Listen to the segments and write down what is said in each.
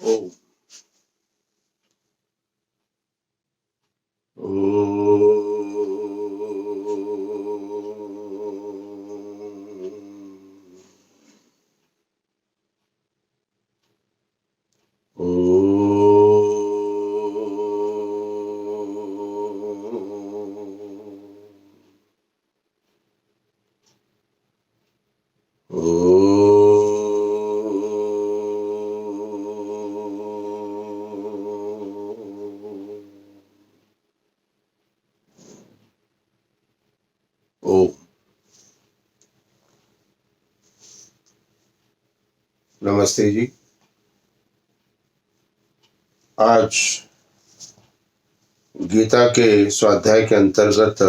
ओम। ओम। नमस्ते जी। आज गीता के स्वाध्याय के अंतर्गत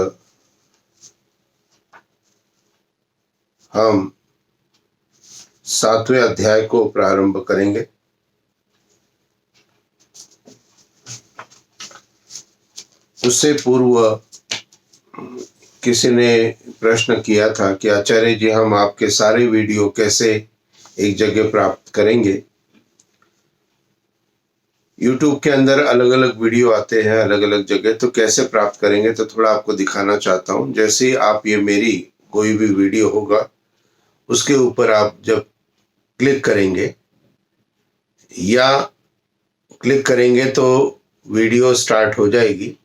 हम 7वें अध्याय को प्रारंभ करेंगे। उससे पूर्व किसी ने प्रश्न किया था कि आचार्य जी, हम आपके सारे वीडियो कैसे एक जगह प्राप्त करेंगे। YouTube के अंदर अलग अलग वीडियो आते हैं अलग अलग जगह, तो कैसे प्राप्त करेंगे, तो थोड़ा आपको दिखाना चाहता हूँ। जैसे ही आप ये मेरी कोई भी वीडियो होगा उसके ऊपर आप जब क्लिक करेंगे तो वीडियो स्टार्ट हो जाएगी।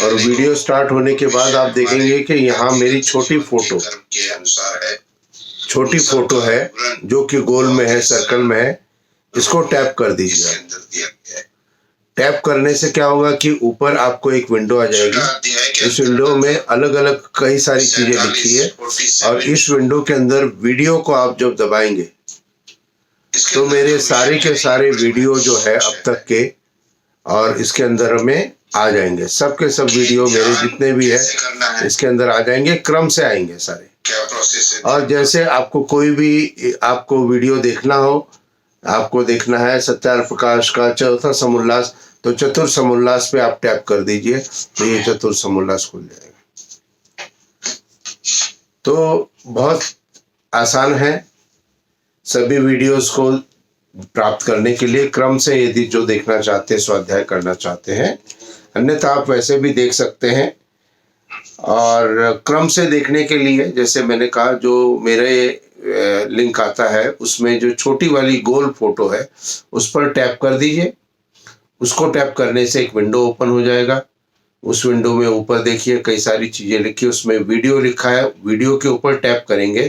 और वीडियो स्टार्ट होने के बाद आप देखेंगे कि यहाँ मेरी छोटी फोटो है जो कि गोल में है, सर्कल में है। इसको टैप कर दीजिए। टैप करने से क्या होगा कि ऊपर आपको एक विंडो आ जाएगी। इस विंडो में अलग अलग कई सारी चीजें लिखी है, और इस विंडो के अंदर वीडियो को आप जब दबाएंगे तो मेरे सारे के सारे वीडियो जो है अब तक के, और इसके अंदर में आ जाएंगे। सब के सब वीडियो मेरे जितने भी है इसके अंदर आ जाएंगे, क्रम से आएंगे सारे। और जैसे आपको कोई भी आपको वीडियो देखना हो, आपको देखना है सत्यार प्रकाश का चौथा समुल्लास, तो चतुर्थ समुल्लास पे आप टैप कर दीजिए तो ये चतुर्थ समुल्लास खुल जाएगा। तो बहुत आसान है सभी वीडियोस को प्राप्त करने के लिए, क्रम से यदि जो देखना चाहते हैं, स्वाध्याय करना चाहते हैं। अन्यथा आप वैसे भी देख सकते हैं। और क्रम से देखने के लिए जैसे मैंने कहा, जो मेरे लिंक आता है उसमें जो छोटी वाली गोल फोटो है उस पर टैप कर दीजिए। उसको टैप करने से एक विंडो ओपन हो जाएगा। उस विंडो में ऊपर देखिए कई सारी चीजें लिखी, उसमें वीडियो लिखा है। वीडियो के ऊपर टैप करेंगे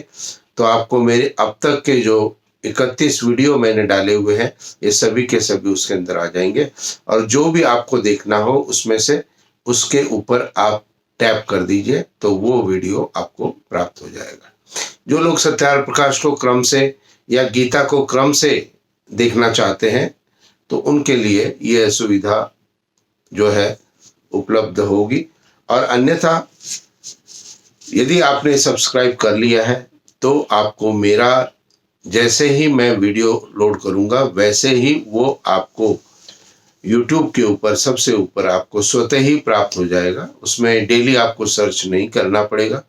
तो आपको मेरे अब तक के जो 31 वीडियो मैंने डाले हुए हैं ये सभी के सभी उसके अंदर आ जाएंगे। और जो भी आपको देखना हो उसमें से उसके ऊपर आप टैप कर दीजिए तो वो वीडियो आपको प्राप्त हो जाएगा। जो लोग सत्यार प्रकाश को क्रम से या गीता को क्रम से देखना चाहते हैं तो उनके लिए यह सुविधा जो है उपलब्ध होगी। और अन्यथा यदि आपने सब्सक्राइब कर लिया है तो आपको मेरा जैसे ही मैं वीडियो लोड करूंगा वैसे ही वो आपको YouTube के ऊपर सबसे ऊपर आपको स्वतः ही प्राप्त हो जाएगा। उसमें डेली आपको सर्च नहीं करना पड़ेगा।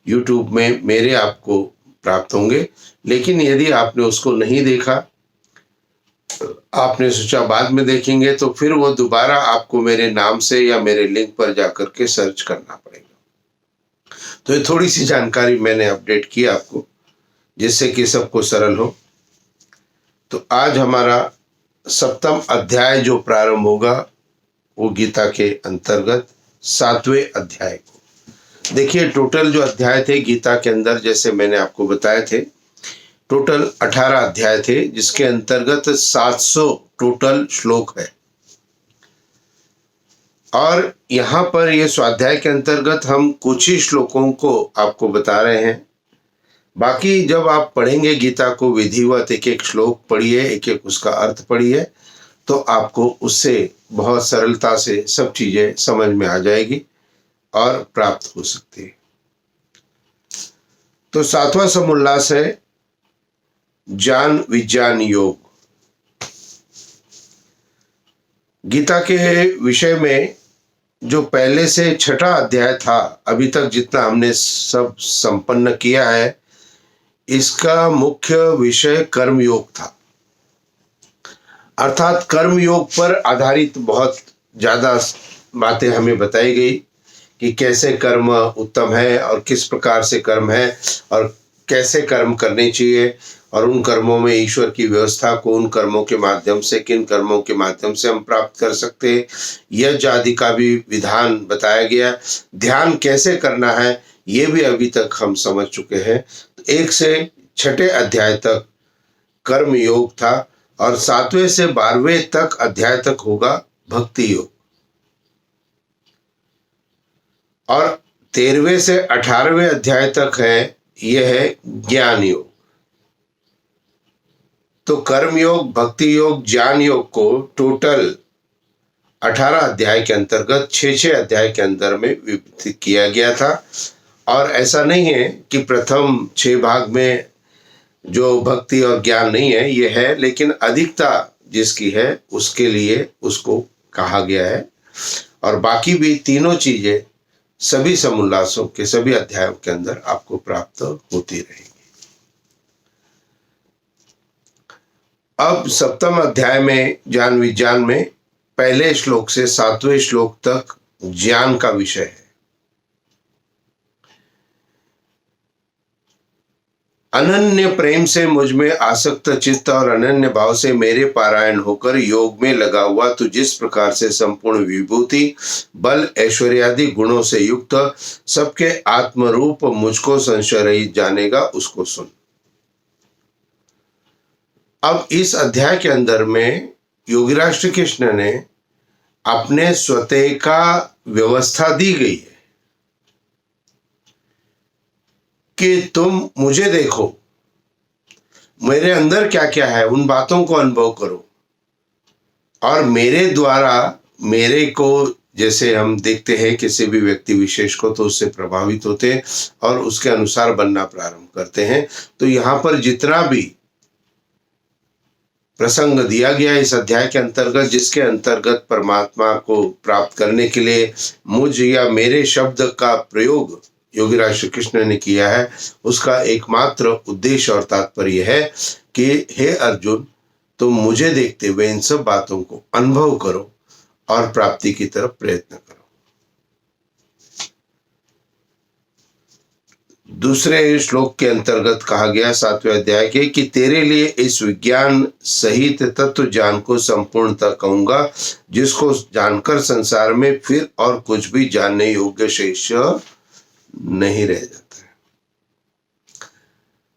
YouTube में मेरे आपको प्राप्त होंगे। लेकिन यदि आपने उसको नहीं देखा, आपने सोचा बाद में देखेंगे, तो फिर वो दोबारा आपको मेरे नाम से या मेरे लिंक पर जाकर के सर्च करना पड़ेगा। तो ये थोड़ी सी जानकारी मैंने अपडेट की आपको, जिससे कि सबको सरल हो। तो आज हमारा 7वां अध्याय जो प्रारंभ होगा वो गीता के अंतर्गत 7वें अध्याय को देखिए। टोटल जो अध्याय थे गीता के अंदर, जैसे मैंने आपको बताए थे, टोटल 18 अध्याय थे, जिसके अंतर्गत 700 टोटल श्लोक है। और यहाँ पर ये स्वाध्याय के अंतर्गत हम कुछ ही श्लोकों को आपको बता रहे हैं। बाकी जब आप पढ़ेंगे गीता को विधिवत, एक एक श्लोक पढ़िए, एक एक उसका अर्थ पढ़िए, तो आपको उससे बहुत सरलता से सब चीजें समझ में आ जाएगी और प्राप्त हो सकती है। तो 7वां समुल्लास है ज्ञान विज्ञान योग। गीता के विषय में जो पहले से 6ठा अध्याय था, अभी तक जितना हमने सब संपन्न किया है, इसका मुख्य विषय कर्म योग था। अर्थात कर्म योग पर आधारित बहुत ज्यादा बातें हमें बताई गई कि कैसे कर्म उत्तम है और किस प्रकार से कर्म है और कैसे कर्म करने चाहिए और उन कर्मों में ईश्वर की व्यवस्था को उन कर्मों के माध्यम से किन कर्मों के माध्यम से हम प्राप्त कर सकते हैं, यज्ञ आदि का भी विधान बताया गया। ध्यान कैसे करना है ये भी अभी तक हम समझ चुके हैं। 1 से 6 अध्याय तक कर्म योग था और 7वें से 12वें तक अध्याय तक होगा भक्ति योग और 13वें से 18वें अध्याय तक है यह है ज्ञान योग। तो कर्म योग, भक्ति योग, ज्ञान योग को टोटल 18 अध्याय के अंतर्गत 6 अध्याय के अंदर में विभक्त किया गया था। और ऐसा नहीं है कि प्रथम 6 भाग में जो भक्ति और ज्ञान नहीं है ये है, लेकिन अधिकता जिसकी है उसके लिए उसको कहा गया है और बाकी भी तीनों चीजें सभी समोल्लासों के सभी अध्यायों के अंदर आपको प्राप्त होती रहेगी। अब 7वें अध्याय में ज्ञान विज्ञान में पहले श्लोक से 7वें श्लोक तक ज्ञान का विषय है। अनन्य प्रेम से मुझ में आसक्त चित्त और अनन्य भाव से मेरे पारायण होकर योग में लगा हुआ तू जिस प्रकार से संपूर्ण विभूति बल ऐश्वर्यादि गुणों से युक्त सबके आत्मरूप मुझको संशय रहित जानेगा, उसको सुन। अब इस अध्याय के अंदर में योगीराज श्री कृष्ण ने अपने स्वतः का व्यवस्था दी गई है कि तुम मुझे देखो, मेरे अंदर क्या क्या है उन बातों को अनुभव करो और मेरे द्वारा मेरे को, जैसे हम देखते हैं किसी भी व्यक्ति विशेष को तो उससे प्रभावित होते हैं और उसके अनुसार बनना प्रारंभ करते हैं। तो यहाँ पर जितना भी प्रसंग दिया गया इस अध्याय के अंतर्गत, जिसके अंतर्गत परमात्मा को प्राप्त करने के लिए मुझ या मेरे शब्द का प्रयोग योगीराज श्री कृष्ण ने किया है, उसका एकमात्र उद्देश्य और तात्पर्य है कि हे अर्जुन, तुम मुझे देखते हुए इन सब बातों को अनुभव करो और प्राप्ति की तरफ प्रयत्न करो। दूसरे श्लोक के अंतर्गत कहा गया 7वें अध्याय के कि तेरे लिए इस विज्ञान सहित तत्व ज्ञान को संपूर्णतः कहूंगा, जिसको जानकर संसार में फिर और कुछ भी जानने योग्य शेष नहीं रह जाता है।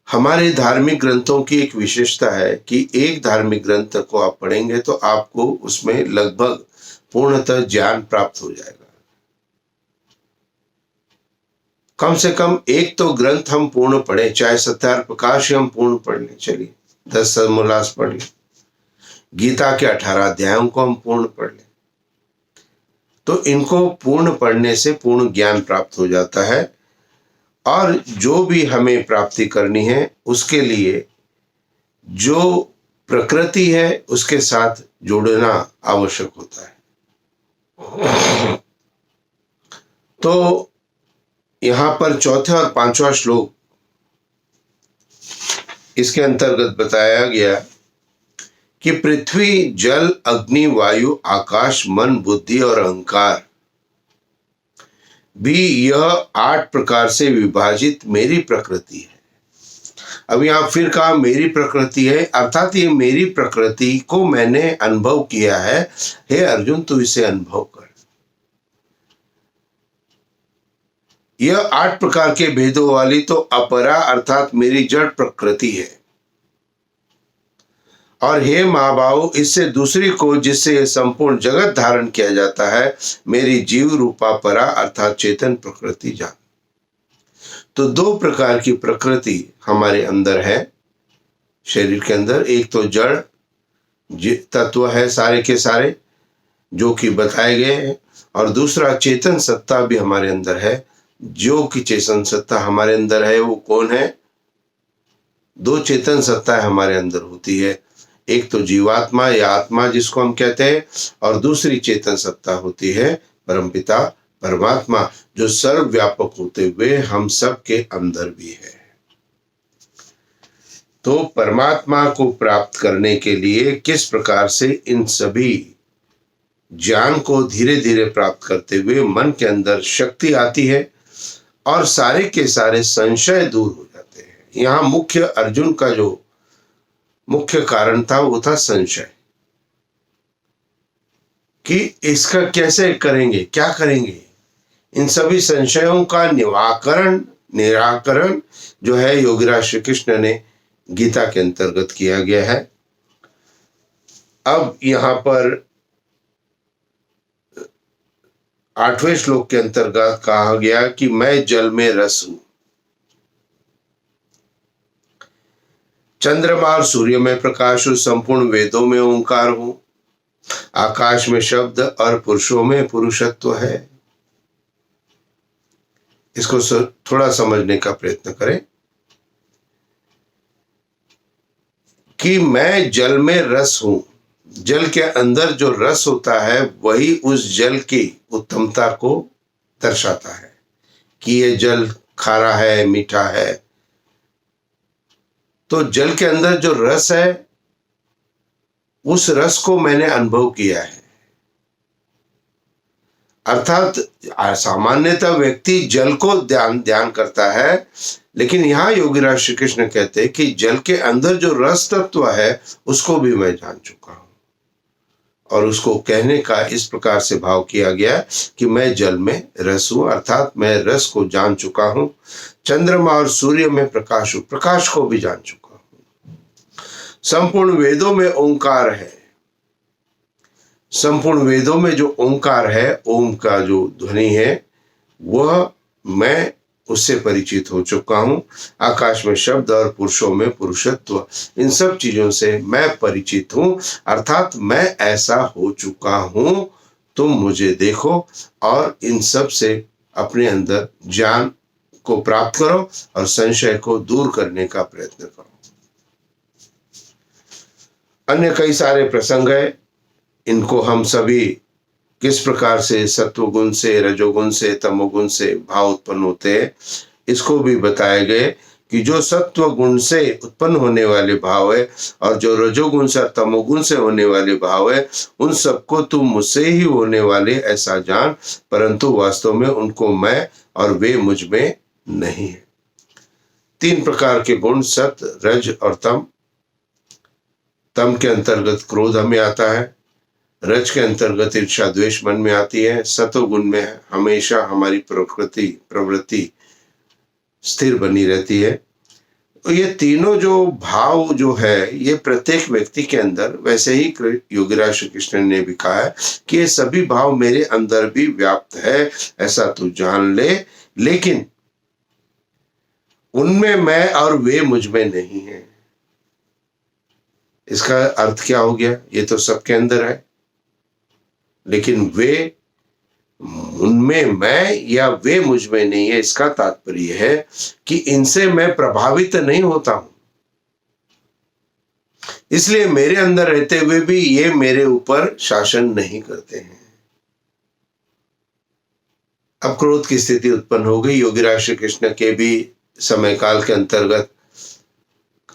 हमारे धार्मिक ग्रंथों की एक विशेषता है कि एक धार्मिक ग्रंथ को आप पढ़ेंगे तो आपको उसमें लगभग पूर्णतः ज्ञान प्राप्त हो जाएगा। कम से कम एक तो ग्रंथ हम पूर्ण पढ़े, चाहे सत्यार प्रकाश हम पूर्ण पढ़ लें, चलिए 10 समोल्लास पढ़ लें, गीता के 18 अध्यायों को हम पूर्ण पढ़ लें, तो इनको पूर्ण पढ़ने से पूर्ण ज्ञान प्राप्त हो जाता है। और जो भी हमें प्राप्ति करनी है उसके लिए जो प्रकृति है उसके साथ जोड़ना आवश्यक होता है। तो यहां पर 4था और 5वां श्लोक इसके अंतर्गत बताया गया कि पृथ्वी, जल, अग्नि, वायु, आकाश, मन, बुद्धि और अहंकार भी यह 8 प्रकार से विभाजित मेरी प्रकृति है। अब यहां फिर कहा मेरी प्रकृति है, अर्थात ये मेरी प्रकृति को मैंने अनुभव किया है। हे अर्जुन, तू इसे अनुभव कर। यह 8 प्रकार के भेदों वाली तो अपरा अर्थात मेरी जड़ प्रकृति है। और हे महाबाहो, इससे दूसरी को जिससे यह संपूर्ण जगत धारण किया जाता है, मेरी जीव रूपा परा अर्थात चेतन प्रकृति जान। तो 2 प्रकार की प्रकृति हमारे अंदर है शरीर के अंदर। एक तो जड़ तत्व है सारे के सारे जो कि बताए गए हैं, और दूसरा चेतन सत्ता भी हमारे अंदर है। जो कि चेतन सत्ता हमारे अंदर है वो कौन है? 2 चेतन सत्ता हमारे अंदर होती है, एक तो जीवात्मा या आत्मा जिसको हम कहते हैं, और दूसरी चेतन सत्ता होती है परमपिता परमात्मा, जो सर्वव्यापक होते हुए हम सब के अंदर भी है। तो परमात्मा को प्राप्त करने के लिए किस प्रकार से इन सभी ज्ञान को धीरे धीरे प्राप्त करते हुए मन के अंदर शक्ति आती है और सारे के सारे संशय दूर हो जाते हैं। यहाँ मुख्य अर्जुन का जो मुख्य कारण था वो था संशय, कि इसका कैसे करेंगे, क्या करेंगे। इन सभी संशयों का निराकरण जो है योगीराज श्री कृष्ण ने गीता के अंतर्गत किया गया है। अब यहाँ पर 8वें श्लोक के अंतर्गत कहा गया कि मैं जल में रस हूं, चंद्रमा और सूर्य में प्रकाश हूं, संपूर्ण वेदों में ओंकार हूं, आकाश में शब्द और पुरुषों में पुरुषत्व है। इसको थोड़ा समझने का प्रयत्न करें कि मैं जल में रस हूं। जल के अंदर जो रस होता है वही उस जल की उत्तमता को दर्शाता है कि ये जल खारा है, मीठा है। तो जल के अंदर जो रस है उस रस को मैंने अनुभव किया है। अर्थात सामान्यतः व्यक्ति जल को ध्यान करता है, लेकिन यहाँ योगीराज श्री कृष्ण कहते हैं कि जल के अंदर जो रस तत्व है उसको भी मैं जान चुका हूं। और उसको कहने का इस प्रकार से भाव किया गया कि मैं जल में रस हूं, अर्थात मैं रस को जान चुका हूं। चंद्रमा और सूर्य में प्रकाश हूं, प्रकाश को भी जान चुका हूं। संपूर्ण वेदों में ओंकार है, संपूर्ण वेदों में जो ओंकार है, ओम का जो ध्वनि है, वह मैं उससे परिचित हो चुका हूं। आकाश में शब्द और पुरुषों में पुरुषत्व, इन सब चीजों से मैं परिचित हूं, अर्थात मैं ऐसा हो चुका हूं। तुम मुझे देखो और इन सब से अपने अंदर ज्ञान को प्राप्त करो और संशय को दूर करने का प्रयत्न करो। अन्य कई सारे प्रसंग है, इनको हम सभी किस प्रकार से सत्वगुण से, रजोगुण से, तमोगुण से भाव उत्पन्न होते हैं, इसको भी बताए गए कि जो सत्व गुण से उत्पन्न होने वाले भाव है और जो रजोगुण से, तमोगुण से होने वाले भाव है, उन सबको तुम मुझसे ही होने वाले ऐसा जान, परंतु वास्तव में उनको मैं और वे मुझ में नहीं है। 3 प्रकार के गुण, सत, रज और तम। तम के अंतर्गत क्रोध हमें आता है, रज के अंतर्गत ईर्ष्या द्वेष मन में आती है, सतोगुण में हमेशा हमारी प्रवृत्ति स्थिर बनी रहती है। तो ये तीनों जो भाव जो है ये प्रत्येक व्यक्ति के अंदर, वैसे ही योगीराज श्री कृष्ण ने भी कहा है कि ये सभी भाव मेरे अंदर भी व्याप्त है, ऐसा तू जान ले, लेकिन उनमें मैं और वे मुझ में नहीं है। इसका अर्थ क्या हो गया? ये तो सबके अंदर है, लेकिन वे उनमें मैं या वे मुझ में नहीं है। इसका तात्पर्य है कि इनसे मैं प्रभावित नहीं होता हूं, इसलिए मेरे अंदर रहते हुए भी ये मेरे ऊपर शासन नहीं करते हैं। अब क्रोध की स्थिति उत्पन्न हो गई। योगीराज श्री कृष्ण के भी समय काल के अंतर्गत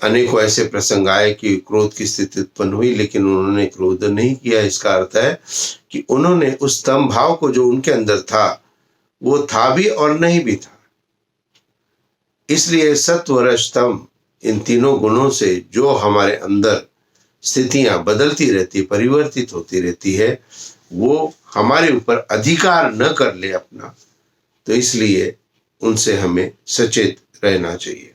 अनेकों ऐसे प्रसंग आए कि क्रोध की स्थिति उत्पन्न हुई, लेकिन उन्होंने क्रोध नहीं किया। इसका अर्थ है कि उन्होंने उस तम भाव को जो उनके अंदर था वो था भी और नहीं भी था। इसलिए सत्व रज तम, इन तीनों गुणों से जो हमारे अंदर स्थितियां बदलती रहती, परिवर्तित होती रहती है, वो हमारे ऊपर अधिकार न कर ले अपना, तो इसलिए उनसे हमें सचेत रहना चाहिए।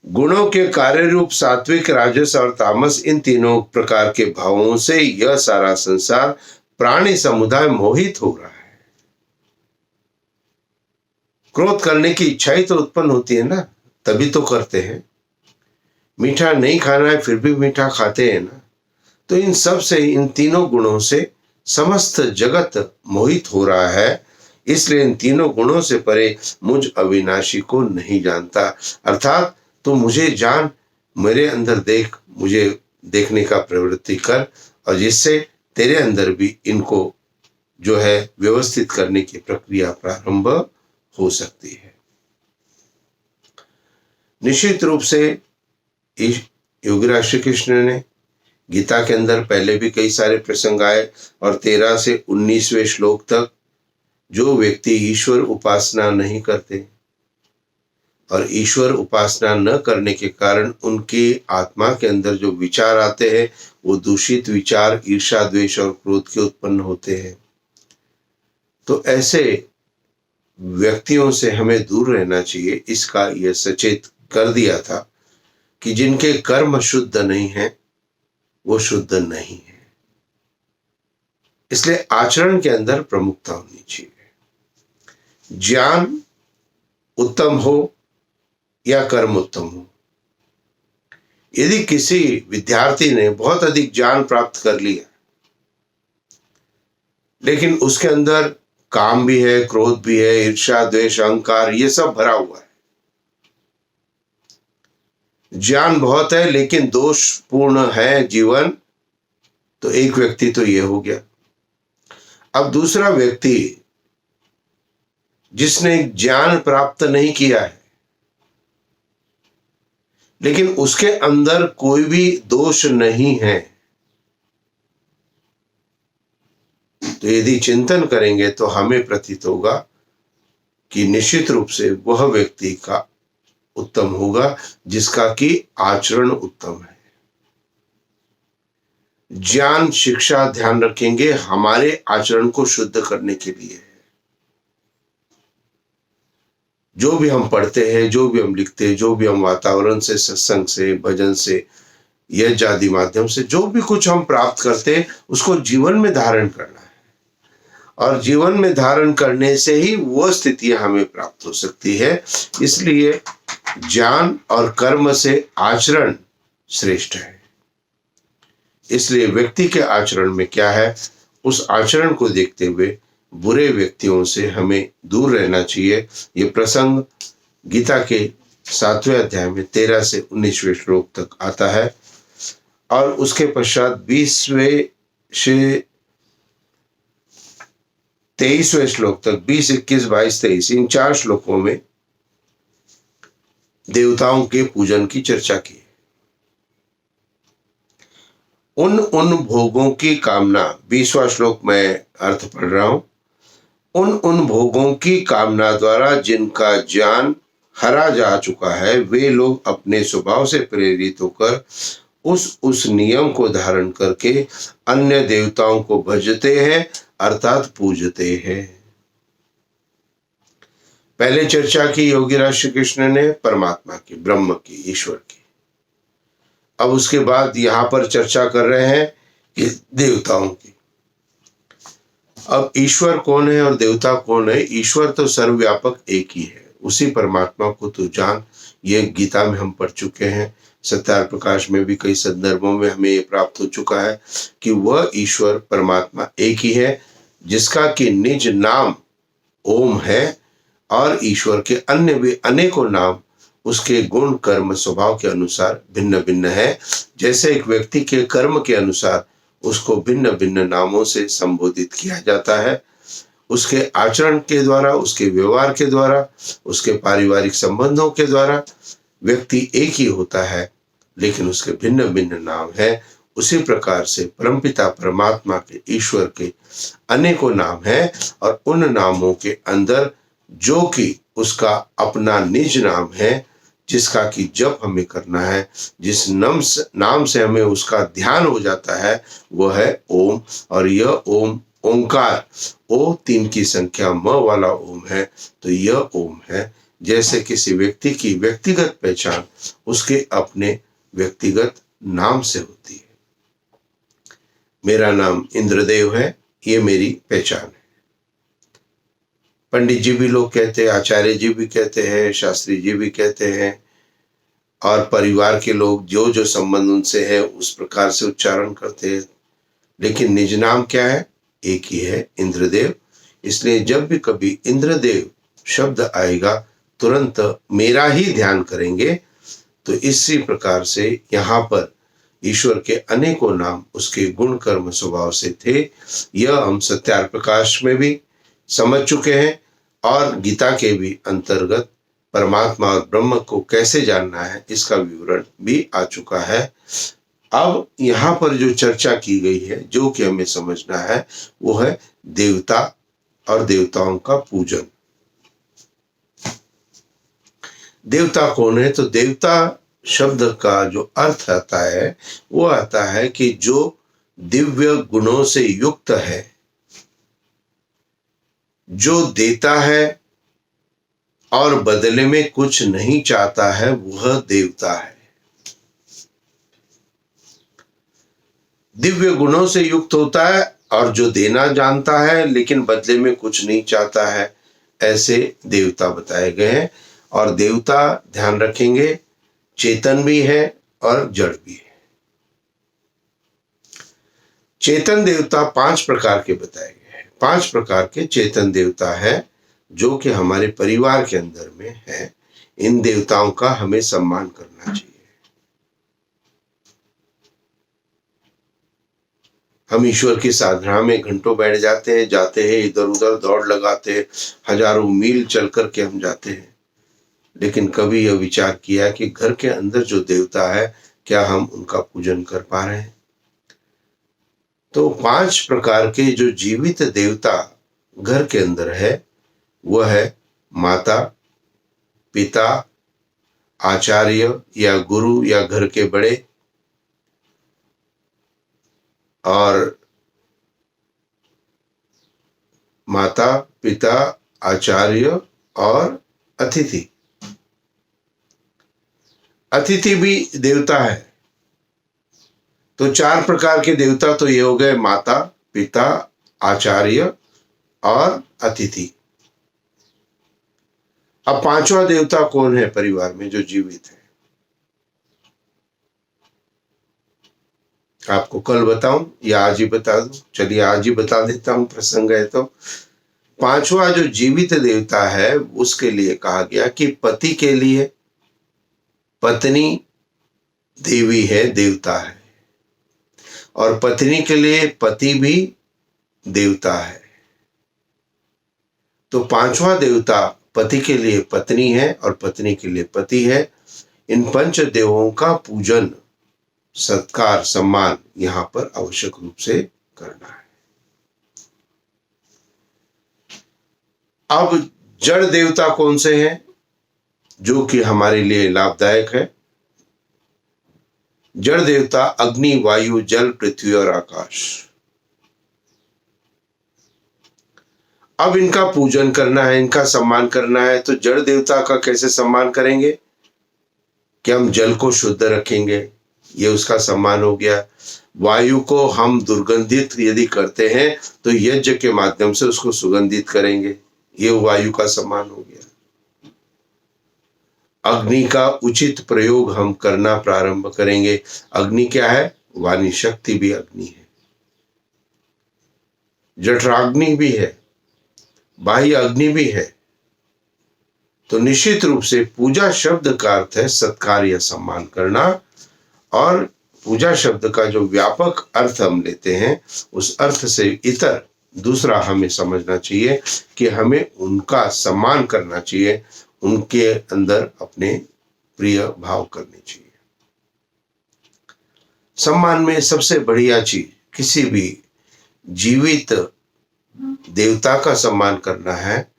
गुणों के कार्य रूप सात्विक, राजस और तामस, इन तीनों प्रकार के भावों से यह सारा संसार, प्राणी समुदाय मोहित हो रहा है। क्रोध करने की इच्छा ही तो उत्पन्न होती है ना, तभी तो करते हैं। मीठा नहीं खाना है फिर भी मीठा खाते हैं ना। तो इन सब से, इन तीनों गुणों से समस्त जगत मोहित हो रहा है। इसलिए इन तीनों गुणों से परे मुझ अविनाशी को नहीं जानता। अर्थात तो मुझे जान, मेरे अंदर देख, मुझे देखने का प्रवृत्ति कर, और जिससे तेरे अंदर भी इनको जो है व्यवस्थित करने की प्रक्रिया प्रारंभ हो सकती है। निश्चित रूप से योगीराज श्री कृष्ण ने गीता के अंदर पहले भी कई सारे प्रसंग आए, और 13 से 19वें श्लोक तक जो व्यक्ति ईश्वर उपासना नहीं करते और ईश्वर उपासना न करने के कारण उनकी आत्मा के अंदर जो विचार आते हैं वो दूषित विचार, ईर्ष्या, द्वेष और क्रोध के उत्पन्न होते हैं। तो ऐसे व्यक्तियों से हमें दूर रहना चाहिए। इसका यह सचेत कर दिया था कि जिनके कर्म शुद्ध नहीं है वो शुद्ध नहीं है, इसलिए आचरण के अंदर प्रमुखता होनी चाहिए। ज्ञान उत्तम हो या कर्म उत्तम हो, यदि किसी विद्यार्थी ने बहुत अधिक ज्ञान प्राप्त कर लिया लेकिन उसके अंदर काम भी है, क्रोध भी है, ईर्ष्या, द्वेष, अहंकार, ये सब भरा हुआ है, ज्ञान बहुत है लेकिन दोषपूर्ण है जीवन, तो एक व्यक्ति तो ये हो गया। अब दूसरा व्यक्ति जिसने ज्ञान प्राप्त नहीं किया है लेकिन उसके अंदर कोई भी दोष नहीं है, तो यदि चिंतन करेंगे तो हमें प्रतीत होगा कि निश्चित रूप से वह व्यक्ति का उत्तम होगा जिसका कि आचरण उत्तम है। ज्ञान, शिक्षा ध्यान रखेंगे हमारे आचरण को शुद्ध करने के लिए है। जो भी हम पढ़ते हैं, जो भी हम लिखते हैं, जो भी हम वातावरण से, सत्संग से, भजन से, यज्ञ आदि माध्यम से जो भी कुछ हम प्राप्त करते हैं उसको जीवन में धारण करना है, और जीवन में धारण करने से ही वो स्थितियां हमें प्राप्त हो सकती है। इसलिए ज्ञान और कर्म से आचरण श्रेष्ठ है। इसलिए व्यक्ति के आचरण में क्या है, उस आचरण को देखते हुए बुरे व्यक्तियों से हमें दूर रहना चाहिए। ये प्रसंग गीता के 7वें अध्याय में 13 से 19वें श्लोक तक आता है, और उसके पश्चात 20वें से 23वें श्लोक तक, 20, 21, 22, 23, इन 4 श्लोकों में देवताओं के पूजन की चर्चा की। उन भोगों की कामना, 20वां श्लोक में अर्थ पढ़ रहा हूं, उन भोगों की कामना द्वारा जिनका ज्ञान हरा जा चुका है वे लोग अपने स्वभाव से प्रेरित होकर उस नियम को धारण करके अन्य देवताओं को भजते हैं अर्थात पूजते हैं। पहले चर्चा की योगीराज श्री कृष्ण ने परमात्मा की, ब्रह्म की, ईश्वर की। अब उसके बाद यहां पर चर्चा कर रहे हैं कि देवताओं की। अब ईश्वर कौन है और देवता कौन है? ईश्वर तो सर्वव्यापक एक ही है, उसी परमात्मा को तो जान। ये गीता में हम पढ़ चुके हैं, सत्यार प्रकाश में भी कई संदर्भों में हमें ये प्राप्त हो चुका है कि वह ईश्वर परमात्मा एक ही है, जिसका कि निज नाम ओम है, और ईश्वर के अन्य भी अनेकों नाम उसके गुण, कर्म, स्वभाव के अनुसार भिन्न भिन्न है। जैसे एक व्यक्ति के कर्म के अनुसार उसको भिन्न भिन्न नामों से संबोधित किया जाता है, उसके आचरण के द्वारा, उसके व्यवहार के द्वारा, उसके पारिवारिक संबंधों के द्वारा व्यक्ति एक ही होता है लेकिन उसके भिन्न भिन्न नाम है। उसी प्रकार से परमपिता परमात्मा के, ईश्वर के अनेकों नाम हैं, और उन नामों के अंदर जो कि उसका अपना निज नाम है, जिसका कि जप हमें करना है, जिस नाम से हमें उसका ध्यान हो जाता है, वह है ओम। और यह ओम, ओंकार, ओ 3 की संख्या, म वाला ओम है, तो यह ओम है। जैसे किसी व्यक्ति की व्यक्तिगत पहचान उसके अपने व्यक्तिगत नाम से होती है। मेरा नाम इंद्रदेव है, ये मेरी पहचान है। पंडित जी भी लोग कहते हैं, आचार्य जी भी कहते हैं, शास्त्री जी भी कहते हैं, और परिवार के लोग जो जो संबंध उनसे है उस प्रकार से उच्चारण करते हैं, लेकिन निज नाम क्या है? एक ही है, इंद्रदेव। इसलिए जब भी कभी इंद्रदेव शब्द आएगा तुरंत मेरा ही ध्यान करेंगे। तो इसी प्रकार से यहाँ पर ईश्वर के अनेकों नाम उसके गुण, कर्म, स्वभाव से थे। यह हम सत्यार प्रकाश में भी समझ चुके हैं, और गीता के भी अंतर्गत परमात्मा और ब्रह्म को कैसे जानना है इसका विवरण भी आ चुका है। अब यहाँ पर जो चर्चा की गई है, जो कि हमें समझना है, वो है देवता और देवताओं का पूजन। देवता कौन है? तो देवता शब्द का जो अर्थ आता है वो आता है कि जो दिव्य गुणों से युक्त है, जो देता है और बदले में कुछ नहीं चाहता है, वह देवता है। दिव्य गुणों से युक्त होता है और जो देना जानता है लेकिन बदले में कुछ नहीं चाहता है, ऐसे देवता बताए गए हैं। और देवता ध्यान रखेंगे चेतन भी है और जड़ भी है। चेतन देवता 5 प्रकार के बताए गए हैं। 5 प्रकार के चेतन देवता है जो कि हमारे परिवार के अंदर में है। इन देवताओं का हमें सम्मान करना चाहिए। हम ईश्वर की साधना में घंटों बैठ जाते हैं, जाते हैं, इधर उधर दौड़ लगाते हैं, हजारों मील चल करके हम जाते हैं, लेकिन कभी यह विचार किया कि घर के अंदर जो देवता है, क्या हम उनका पूजन कर पा रहे हैं? तो 5 प्रकार के जो जीवित देवता घर के अंदर है, वह है माता, पिता, आचार्य या गुरु या घर के बड़े, और माता, पिता, आचार्य और अतिथि। अतिथि भी देवता है। तो 4 प्रकार के देवता तो ये हो गए, माता, पिता, आचार्य और अतिथि। अब 5वां देवता कौन है परिवार में जो जीवित है? आपको कल बताऊं या आज ही बता दूं? चलिए आज ही बता देता हूं, प्रसंग है तो। 5वां जो जीवित देवता है उसके लिए कहा गया कि पति के लिए पत्नी देवी है, देवता है, और पत्नी के लिए पति भी देवता है। तो 5वां देवता पति के लिए पत्नी है और पत्नी के लिए पति है। इन पंच देवों का पूजन, सत्कार, सम्मान यहां पर आवश्यक रूप से करना है। अब जड़ देवता कौन से हैं जो कि हमारे लिए लाभदायक है? जड़ देवता अग्नि, वायु, जल, पृथ्वी और आकाश। अब इनका पूजन करना है, इनका सम्मान करना है। तो जड़ देवता का कैसे सम्मान करेंगे? कि हम जल को शुद्ध रखेंगे, ये उसका सम्मान हो गया। वायु को हम दुर्गंधित यदि करते हैं तो यज्ञ के माध्यम से उसको सुगंधित करेंगे, ये वायु का सम्मान हो गया। अग्नि का उचित प्रयोग हम करना प्रारंभ करेंगे। अग्नि क्या है? वाणी शक्ति भी अग्नि है, जठराग्नि भी है, बाह्य अग्नि भी है। तो निश्चित रूप से पूजा शब्द का अर्थ है सत्कार या सम्मान करना, और पूजा शब्द का जो व्यापक अर्थ हम लेते हैं उस अर्थ से इतर दूसरा हमें समझना चाहिए कि हमें उनका सम्मान करना चाहिए, उनके अंदर अपने प्रिय भाव करने चाहिए। सम्मान में सबसे बढ़िया चीज, किसी भी जीवित देवता का सम्मान करना है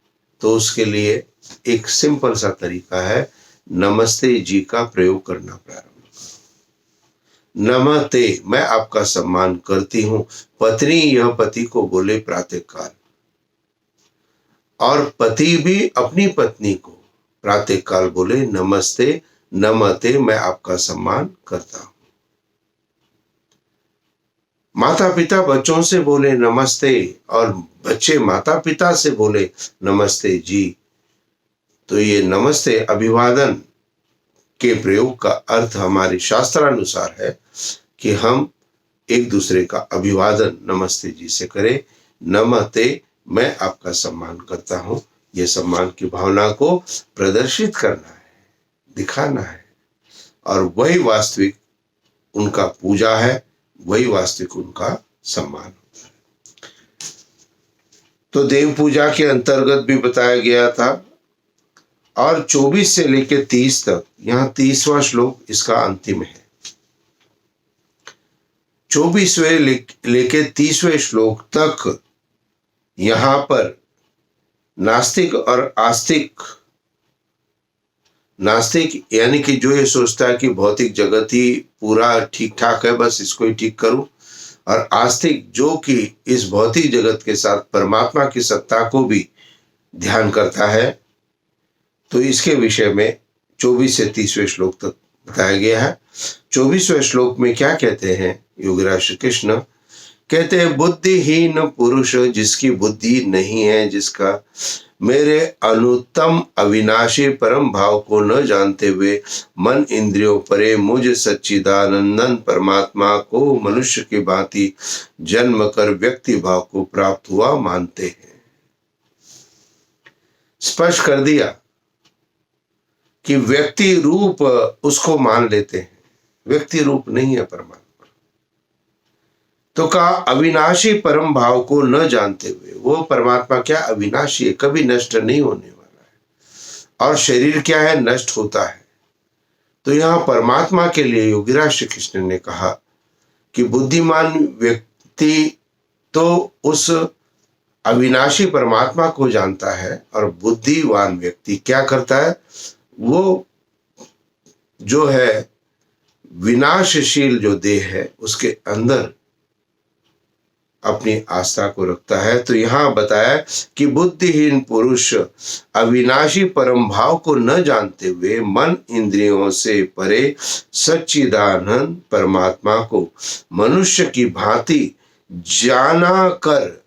तो उसके लिए एक सिंपल सा तरीका है, नमस्ते जी का प्रयोग करना प्रारंभ। नमस्ते, मैं आपका सम्मान करती हूं। पत्नी यह पति को बोले प्रातःकाल, और पति भी अपनी पत्नी को प्रातःकाल बोले नमस्ते, नमस्ते, मैं आपका सम्मान करता हूं। माता पिता बच्चों से बोले नमस्ते, और बच्चे माता पिता से बोले नमस्ते जी। तो ये नमस्ते अभिवादन के प्रयोग का अर्थ हमारे शास्त्रानुसार है कि हम एक दूसरे का अभिवादन नमस्ते जी से करें। नमस्ते, मैं आपका सम्मान करता हूं। यह सम्मान की भावना को प्रदर्शित करना है, दिखाना है, और वही वास्तविक उनका पूजा है, वही वास्तविक उनका सम्मान होता है। तो देव पूजा के अंतर्गत भी बताया गया था, और 24 से लेकर 30 तक, यहाँ 30वां श्लोक इसका अंतिम है। 24वें लेके 30वें श्लोक तक यहाँ पर नास्तिक और आस्तिक, नास्तिक यानी कि जो ये सोचता है कि भौतिक जगत ही पूरा ठीक ठाक है, बस इसको ही ठीक करूं, और आस्तिक जो कि इस भौतिक जगत के साथ परमात्मा की सत्ता को भी ध्यान करता है, तो इसके विषय में 24 से 30वें श्लोक तक बताया गया है। 24वें श्लोक में क्या कहते हैं योगीराज श्री कृष्ण? कहते हैं, बुद्धिहीन पुरुष जिसकी बुद्धि नहीं है, जिसका मेरे अनुत्तम अविनाशी परम भाव को न जानते हुए मन इंद्रियों परे मुझ सच्चिदानंदन परमात्मा को मनुष्य की भांति जन्म कर व्यक्ति भाव को प्राप्त हुआ मानते हैं। स्पष्ट कर दिया कि व्यक्ति रूप उसको मान लेते हैं, व्यक्ति रूप नहीं है परमात्मा। तो कहा अविनाशी परम भाव को न जानते हुए, वो परमात्मा क्या अविनाशी है, कभी नष्ट नहीं होने वाला है, और शरीर क्या है, नष्ट होता है। तो यहाँ परमात्मा के लिए योगीराज श्री कृष्ण ने कहा कि बुद्धिमान व्यक्ति तो उस अविनाशी परमात्मा को जानता है, और बुद्धिवान व्यक्ति क्या करता है, वो जो है विनाशशील जो देह है उसके अंदर अपनी आस्था को रखता है। तो यहाँ बताया कि बुद्धिहीन पुरुष अविनाशी परम भाव को न जानते हुए मन इंद्रियों से परे सच्चिदानंद परमात्मा को मनुष्य की भांति जाना कर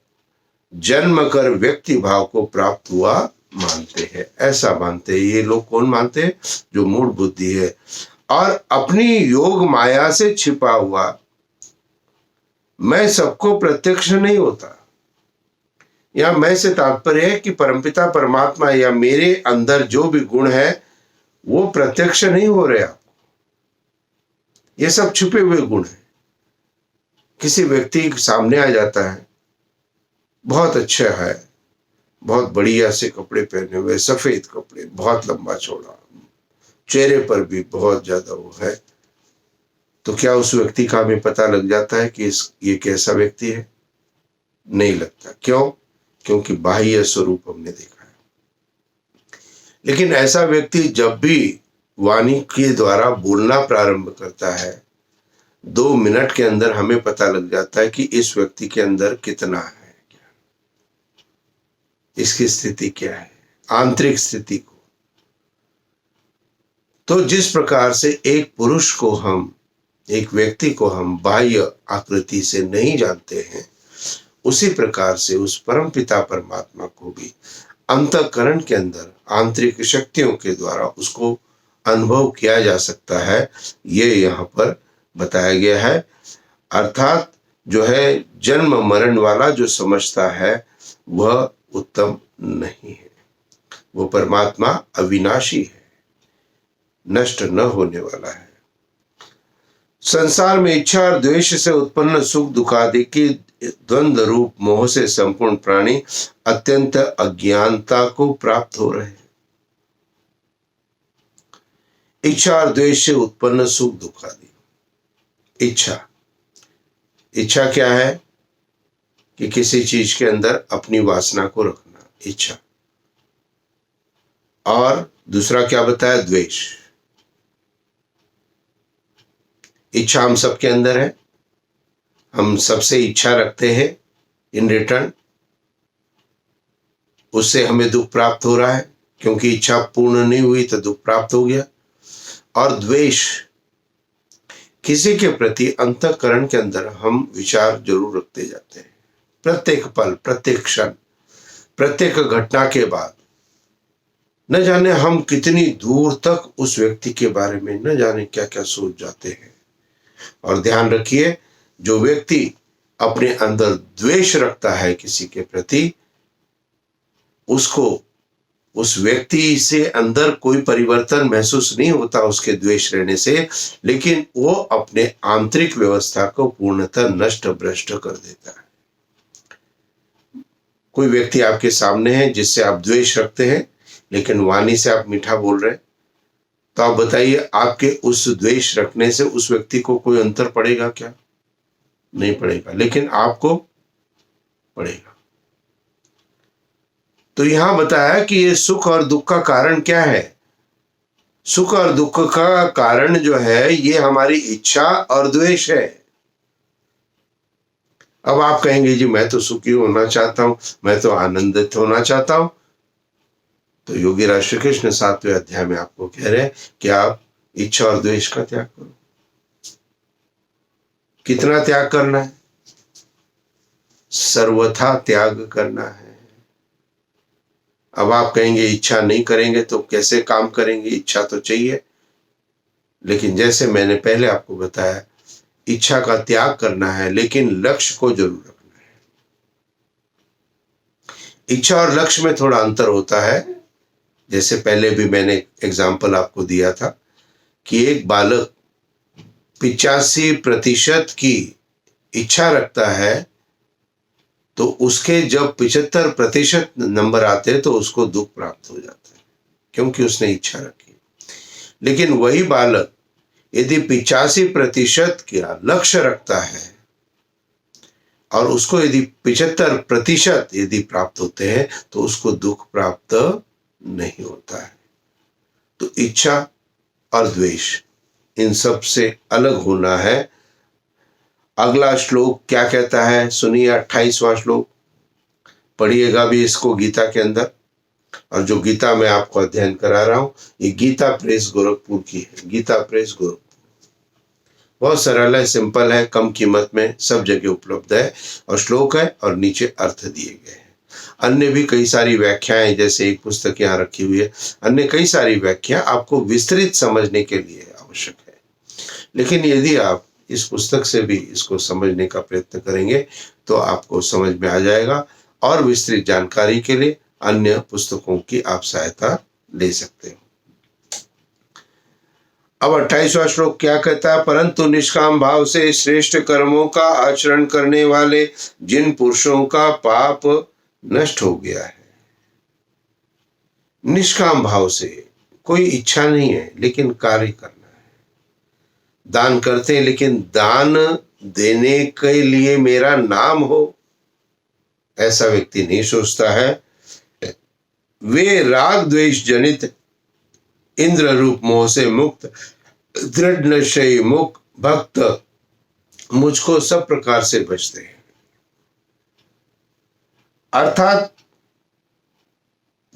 जन्म कर व्यक्ति भाव को प्राप्त हुआ मानते हैं। ऐसा मानते हैं ये लोग। कौन मानते हैं? जो मूढ़ बुद्धि है और अपनी योग माया से छिपा हुआ मैं सबको प्रत्यक्ष नहीं होता। या मैं से तात्पर्य है कि परमपिता परमात्मा या मेरे अंदर जो भी गुण है वो प्रत्यक्ष नहीं हो रहे आपको, ये सब छुपे हुए गुण है। किसी व्यक्ति सामने आ जाता है, बहुत अच्छा है, बहुत बढ़िया से कपड़े पहने हुए, सफेद कपड़े, बहुत लंबा चौड़ा, चेहरे पर भी बहुत ज्यादा वो है, तो क्या उस व्यक्ति का हमें पता लग जाता है कि ये कैसा व्यक्ति है? नहीं लगता। क्यों? क्योंकि बाह्य स्वरूप हमने देखा है। लेकिन ऐसा व्यक्ति जब भी वाणी के द्वारा बोलना प्रारंभ करता है, 2 मिनट के अंदर हमें पता लग जाता है कि इस व्यक्ति के अंदर कितना है, इसकी स्थिति क्या है, आंतरिक स्थिति को। तो जिस प्रकार से एक पुरुष को हम, एक व्यक्ति को हम बाह्य आकृति से नहीं जानते हैं, उसी प्रकार से उस परम पिता परमात्मा को भी अंतःकरण के अंदर आंतरिक शक्तियों के द्वारा उसको अनुभव किया जा सकता है। ये यहाँ पर बताया गया है। अर्थात जो है जन्म मरण वाला जो समझता है वह उत्तम नहीं है। वो परमात्मा अविनाशी है, नष्ट न होने वाला है। संसार में इच्छा और द्वेष से उत्पन्न सुख दुखादि की द्वंद्व रूप मोह से संपूर्ण प्राणी अत्यंत अज्ञानता को प्राप्त हो रहे हैं। इच्छा और द्वेष से उत्पन्न सुख दुखादि। इच्छा क्या है? कि किसी चीज के अंदर अपनी वासना को रखना, इच्छा। और दूसरा क्या बताया? द्वेष। इच्छा हम सबके अंदर है, हम सबसे इच्छा रखते हैं, इन रिटर्न उससे हमें दुख प्राप्त हो रहा है, क्योंकि इच्छा पूर्ण नहीं हुई तो दुख प्राप्त हो गया। और द्वेष, किसी के प्रति अंतःकरण के अंदर हम विचार जरूर रखते जाते हैं, प्रत्येक पल, प्रत्येक क्षण, प्रत्येक घटना के बाद। न जाने हम कितनी दूर तक उस व्यक्ति के बारे में न जाने क्या क्या सोच जाते हैं। और ध्यान रखिए, जो व्यक्ति अपने अंदर द्वेष रखता है किसी के प्रति, उसको उस व्यक्ति से अंदर कोई परिवर्तन महसूस नहीं होता उसके द्वेष रहने से, लेकिन वो अपने आंतरिक व्यवस्था को पूर्णतः नष्ट भ्रष्ट कर देता है। कोई व्यक्ति आपके सामने है जिससे आप द्वेष रखते हैं, लेकिन वाणी से आप मीठा बोल रहे हैं, तो आप बताइए आपके उस द्वेष रखने से उस व्यक्ति को कोई अंतर पड़ेगा क्या? नहीं पड़ेगा, लेकिन आपको पड़ेगा। तो यहां बताया कि ये सुख और दुख का कारण क्या है। सुख और दुख का कारण जो है ये हमारी इच्छा और द्वेष है। अब आप कहेंगे जी मैं तो सुखी होना चाहता हूं, मैं तो आनंदित होना चाहता हूं। तो योगी राज श्री कृष्ण 7वें अध्याय में आपको कह रहे हैं कि आप इच्छा और द्वेष का त्याग करो। कितना त्याग करना है? सर्वथा त्याग करना है। अब आप कहेंगे इच्छा नहीं करेंगे तो कैसे काम करेंगे? इच्छा तो चाहिए, लेकिन जैसे मैंने पहले आपको बताया, इच्छा का त्याग करना है, लेकिन लक्ष्य को जरूर रखना है। इच्छा और लक्ष्य में थोड़ा अंतर होता है। जैसे पहले भी मैंने एग्जाम्पल आपको दिया था कि एक बालक 85% की इच्छा रखता है, तो उसके जब 75% नंबर आते हैं तो उसको दुख प्राप्त हो जाता है, क्योंकि उसने इच्छा रखी। लेकिन वही बालक यदि 85% का लक्ष्य रखता है और उसको यदि 75% यदि प्राप्त होते हैं तो उसको दुख प्राप्त नहीं होता है। तो इच्छा और द्वेष इन सब से अलग होना है। अगला श्लोक क्या कहता है सुनिए, 28वां श्लोक पढ़िएगा भी इसको गीता के अंदर। और जो गीता मैं आपको अध्ययन करा रहा हूं ये गीता प्रेस गोरखपुर की है। गीता प्रेस गोरखपुर बहुत सरल है, सिंपल है, कम कीमत में सब जगह उपलब्ध है, और श्लोक है और नीचे अर्थ दिए गए हैं। अन्य भी कई सारी व्याख्याएं, जैसे एक पुस्तक यहाँ रखी हुई है, अन्य कई सारी व्याख्या आपको विस्तृत समझने के लिए आवश्यक है। लेकिन यदि आप इस पुस्तक से भी इसको समझने का प्रयत्न करेंगे तो आपको समझ में आ जाएगा, और विस्तृत जानकारी के लिए अन्य पुस्तकों की आप सहायता ले सकते हो। अब 28वां श्लोक क्या कहता है, परंतु निष्काम भाव से श्रेष्ठ कर्मों का आचरण करने वाले जिन पुरुषों का पाप नष्ट हो गया है। निष्काम भाव से, कोई इच्छा नहीं है लेकिन कार्य करना है। दान करते हैं लेकिन दान देने के लिए मेरा नाम हो, ऐसा व्यक्ति नहीं सोचता है। वे राग द्वेष जनित इंद्र रूप मोह से मुक्त दृढ़ निश्चयी मुक्त भक्त मुझको सब प्रकार से बचते हैं। अर्थात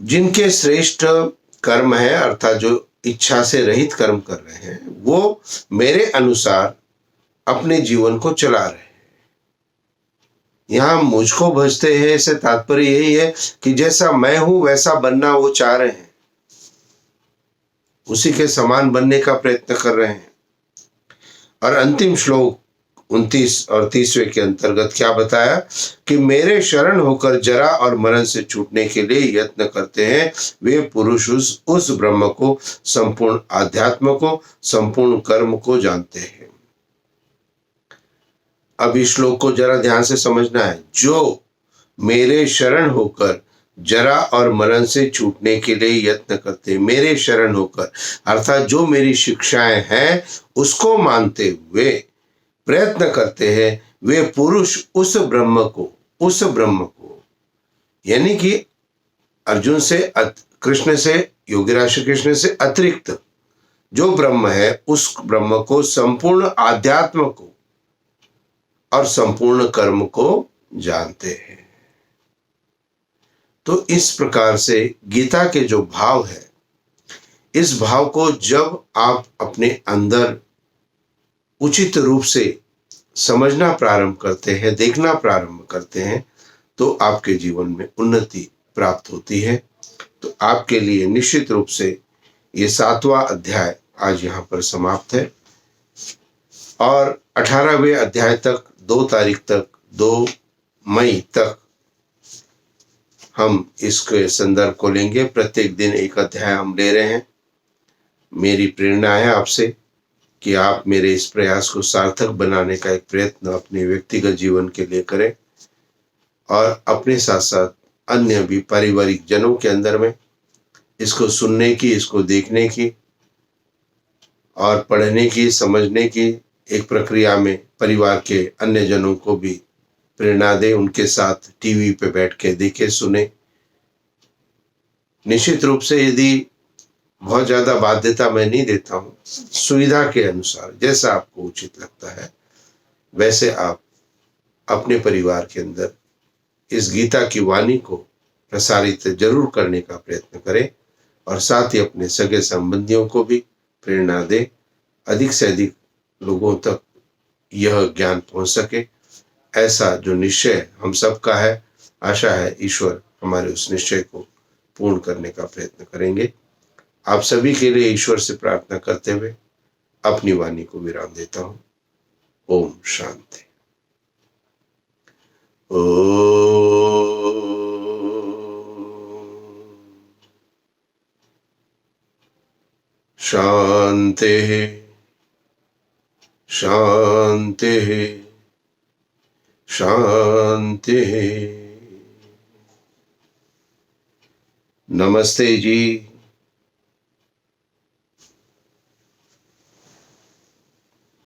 जिनके श्रेष्ठ कर्म है, अर्थात जो इच्छा से रहित कर्म कर रहे हैं, वो मेरे अनुसार अपने जीवन को चला रहे हैं। यहां मुझको भजते हैं इससे तात्पर्य यही है कि जैसा मैं हूं वैसा बनना वो चाह रहे हैं, उसी के समान बनने का प्रयत्न कर रहे हैं। और अंतिम श्लोक 29 और 30वें के अंतर्गत क्या बताया कि मेरे शरण होकर जरा और मरण से छूटने के लिए यत्न करते हैं, वे पुरुष उस ब्रह्म को, संपूर्ण आध्यात्म को, संपूर्ण कर्म को जानते हैं। अब इस श्लोक को जरा ध्यान से समझना है। जो मेरे शरण होकर जरा और मरण से छूटने के लिए यत्न करते हैं, मेरे शरण होकर अर्थात जो मेरी शिक्षाएं हैं उसको मानते हुए प्रयत्न करते हैं, वे पुरुष उस ब्रह्म को यानी कि अर्जुन से, कृष्ण से, योगीराज श्री कृष्ण से अतिरिक्त जो ब्रह्म है उस ब्रह्म को, संपूर्ण आध्यात्म को और संपूर्ण कर्म को जानते हैं। तो इस प्रकार से गीता के जो भाव है, इस भाव को जब आप अपने अंदर उचित रूप से समझना प्रारंभ करते हैं, देखना प्रारंभ करते हैं, तो आपके जीवन में उन्नति प्राप्त होती है। तो आपके लिए निश्चित रूप से ये 7वां अध्याय आज यहाँ पर समाप्त है, और 18वें अध्याय तक 2 तारीख तक, 2 मई तक हम इसके संदर्भ को लेंगे। प्रत्येक दिन एक अध्याय हम ले रहे हैं। मेरी प्रेरणा है आपसे कि आप मेरे इस प्रयास को सार्थक बनाने का एक प्रयत्न अपने व्यक्तिगत जीवन के लिए करें, और अपने साथ साथ अन्य भी पारिवारिक जनों के अंदर में इसको सुनने की, इसको देखने की और पढ़ने की, समझने की एक प्रक्रिया में परिवार के अन्य जनों को भी प्रेरणा दें, उनके साथ टीवी पे बैठ के देखें, सुने। निश्चित रूप से यदि बहुत ज़्यादा बाध्यता मैं नहीं देता हूँ, सुविधा के अनुसार जैसा आपको उचित लगता है वैसे आप अपने परिवार के अंदर इस गीता की वाणी को प्रसारित जरूर करने का प्रयत्न करें और साथ ही अपने सगे संबंधियों को भी प्रेरणा दें, अधिक से अधिक लोगों तक यह ज्ञान पहुंच सके। ऐसा जो निश्चय हम सबका है, आशा है ईश्वर हमारे उस निश्चय को पूर्ण करने का प्रयत्न करेंगे। आप सभी के लिए ईश्वर से प्रार्थना करते हुए अपनी वाणी को विराम देता हूं। ओम शांति। शांति शांति शांति। नमस्ते जी।